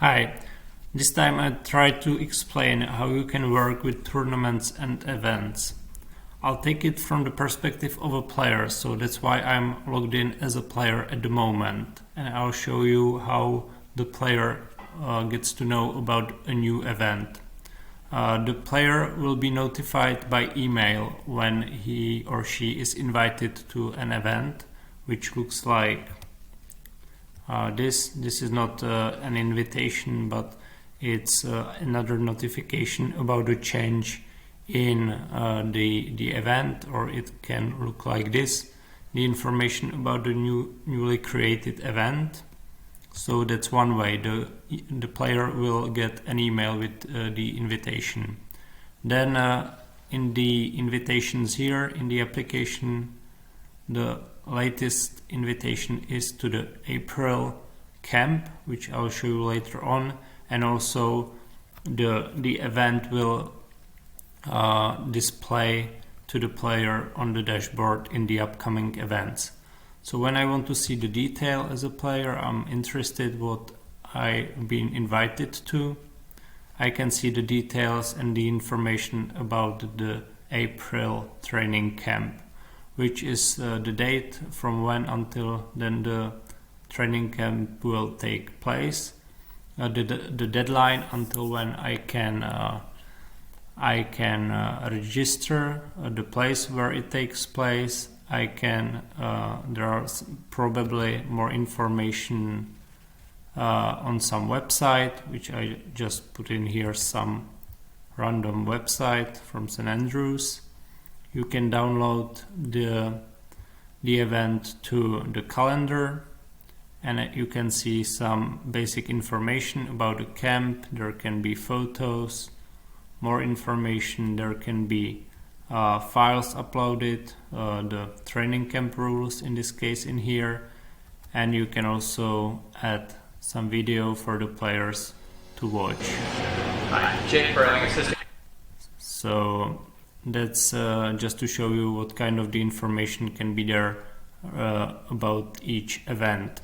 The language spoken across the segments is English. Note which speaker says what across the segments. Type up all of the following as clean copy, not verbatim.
Speaker 1: Hi, this time I try to explain how you can work with tournaments and events. I'll take it from the perspective of a player, so that's why I'm logged in as a player at the moment, and I'll show you how the player gets to know about a new event. The player will be notified by email when he or she is invited to an event, which looks like this is not an invitation, but it's another notification about a change in the event, or it can look like this: the information about the newly created event. So that's one way the player will get an email with the invitation. Then in the invitations here in the application, the latest invitation is to the April camp, which I'll show you later on, and also the event will display to the player on the dashboard in the upcoming events. So when I want to see the detail as a player, I'm interested what I've been invited to. I can see the details and the information about the April training camp, which is the date from when until then the training camp will take place, the deadline until when I can register the place where it takes place. There are probably more information on some website, which I just put in here, some random website from St. Andrews. You can download the event to the calendar, and you can see some basic information about the camp. There can be photos, more information, there can be files uploaded, the training camp rules in this case in here, and you can also add some video for the players to watch.
Speaker 2: Hi, Jake Burling, assistant.
Speaker 1: So that's just to show you what kind of the information can be there about each event.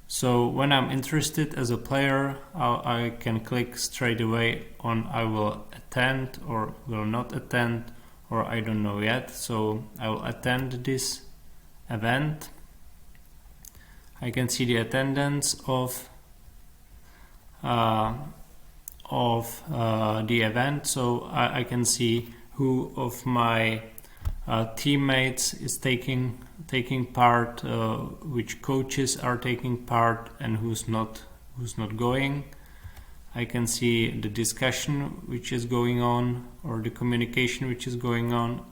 Speaker 1: So when I'm interested as a player, I can click straight away on I will attend or will not attend, or I don't know yet. So I will attend this event. I can see the attendance of the event, so I can see who of my teammates is taking part, which coaches are taking part, and who's not going. I can see the discussion which is going on, or the communication which is going on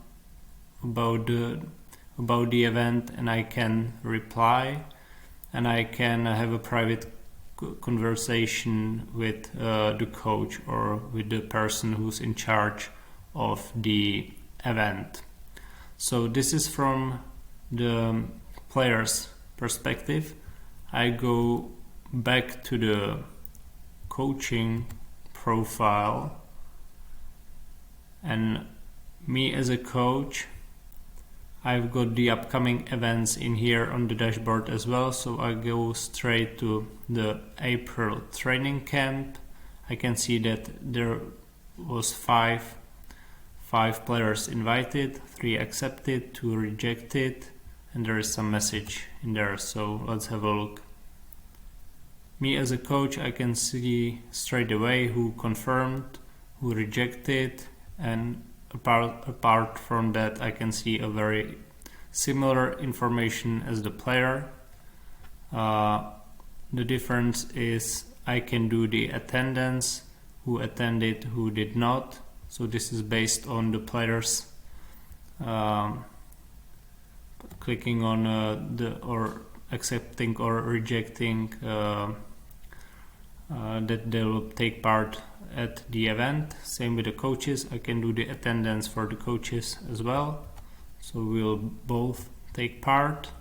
Speaker 1: about the event, and I can reply, and I can have a private conversation with the coach or with the person who's in charge of the event. So this is from the player's perspective. I go back to the coaching profile, and me as a coach, I've got the upcoming events in here on the dashboard as well. So I go straight to the April training camp. I can see that there was five players invited, 3 accepted, 2 rejected, and there is some message in there. So let's have a look. Me as a coach, I can see straight away who confirmed, who rejected, and apart from that, I can see a very similar information as the player. The difference is I can do the attendance, who attended, who did not. So this is based on the players clicking on or accepting or rejecting that they will take part at the event. Same with the coaches. I can do the attendance for the coaches as well, so we'll both take part.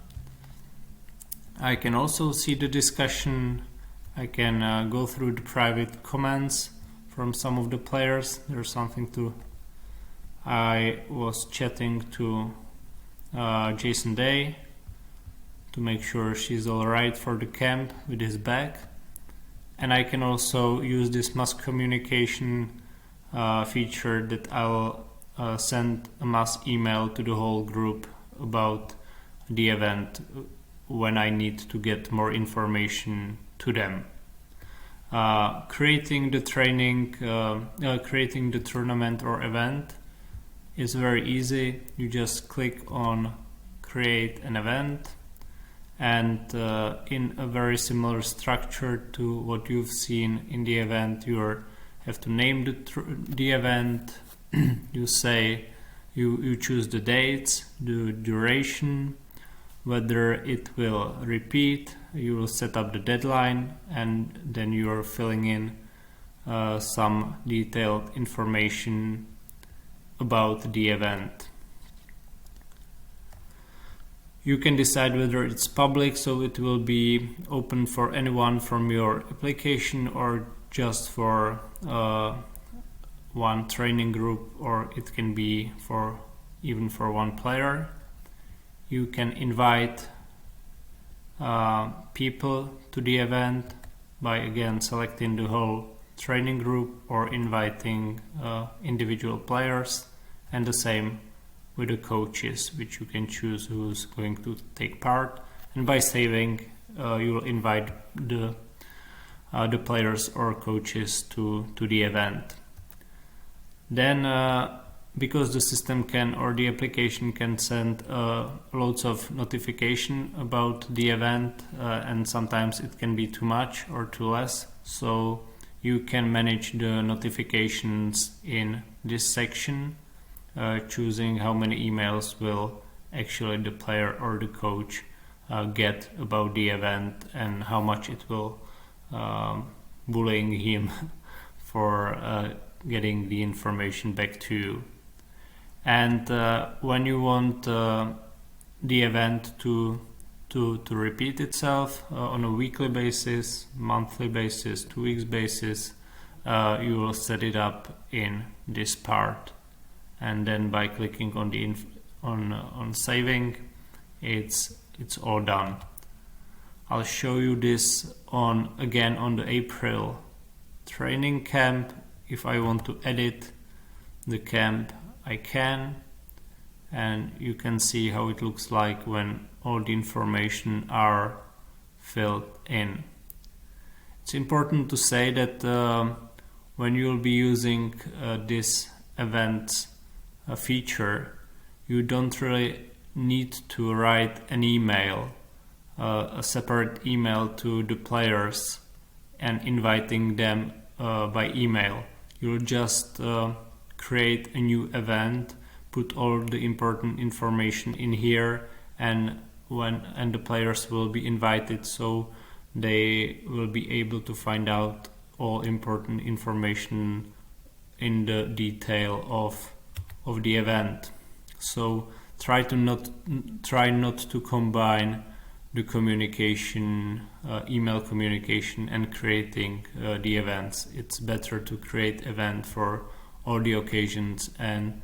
Speaker 1: I can also see the discussion. I can go through the private comments from some of the players. There's something to I was chatting to Jason Day to make sure she's alright for the camp with his bag, and I can also use this mass communication feature that I'll send a mass email to the whole group about the event when I need to get more information to them. Creating the tournament or event is very easy. You just click on create an event, and in a very similar structure to what you've seen in the event, you have to name the event. You say you choose the dates, the duration, whether it will repeat. You will set up the deadline, and then you are filling in some detailed information about the event. You can decide whether it's public, so it will be open for anyone from your application, or just for one training group, or it can be even for one player. You can invite people to the event by again selecting the whole training group, or inviting individual players, and the same with the coaches, which you can choose who's going to take part. And by saving, you will invite the players or coaches to the event. Then because the system can, or the application can, send loads of notification about the event, and sometimes it can be too much or too less, so you can manage the notifications in this section, choosing how many emails will actually the player or the coach get about the event, and how much it will bullying him for getting the information back to you. And when you want the event to repeat itself on a weekly basis, monthly basis, 2 weeks basis, you will set it up in this part, and then by clicking on the on saving, it's all done. I'll show you this again on the April training camp. If I want to edit the camp, I can, and you can see how it looks like when all the information are filled in. It's important to say that when you'll be using this event feature, you don't really need to write an email, a separate email to the players and inviting them by email. You'll just create a new event, put all the important information in here, and the players will be invited, so they will be able to find out all important information in the detail of the event. So try not to combine the communication, email communication, and creating the events. It's better to create event for all the occasions and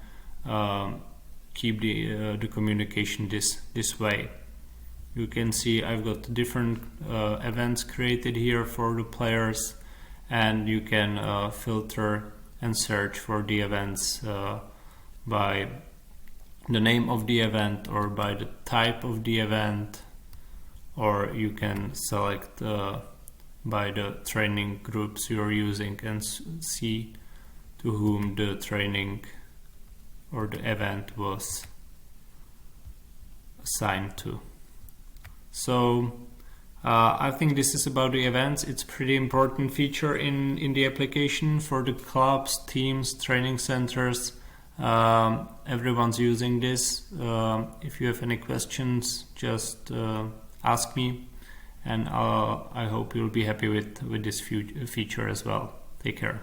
Speaker 1: keep the communication this way. You can see I've got different events created here for the players, and you can filter and search for the events by the name of the event, or by the type of the event, or you can select by the training groups you're using and see to whom the training or the event was assigned to. So I think this is about the events. It's a pretty important feature in the application for the clubs, teams, training centers. Everyone's using this. If you have any questions, just ask me, and I hope you'll be happy with this feature as well. Take care.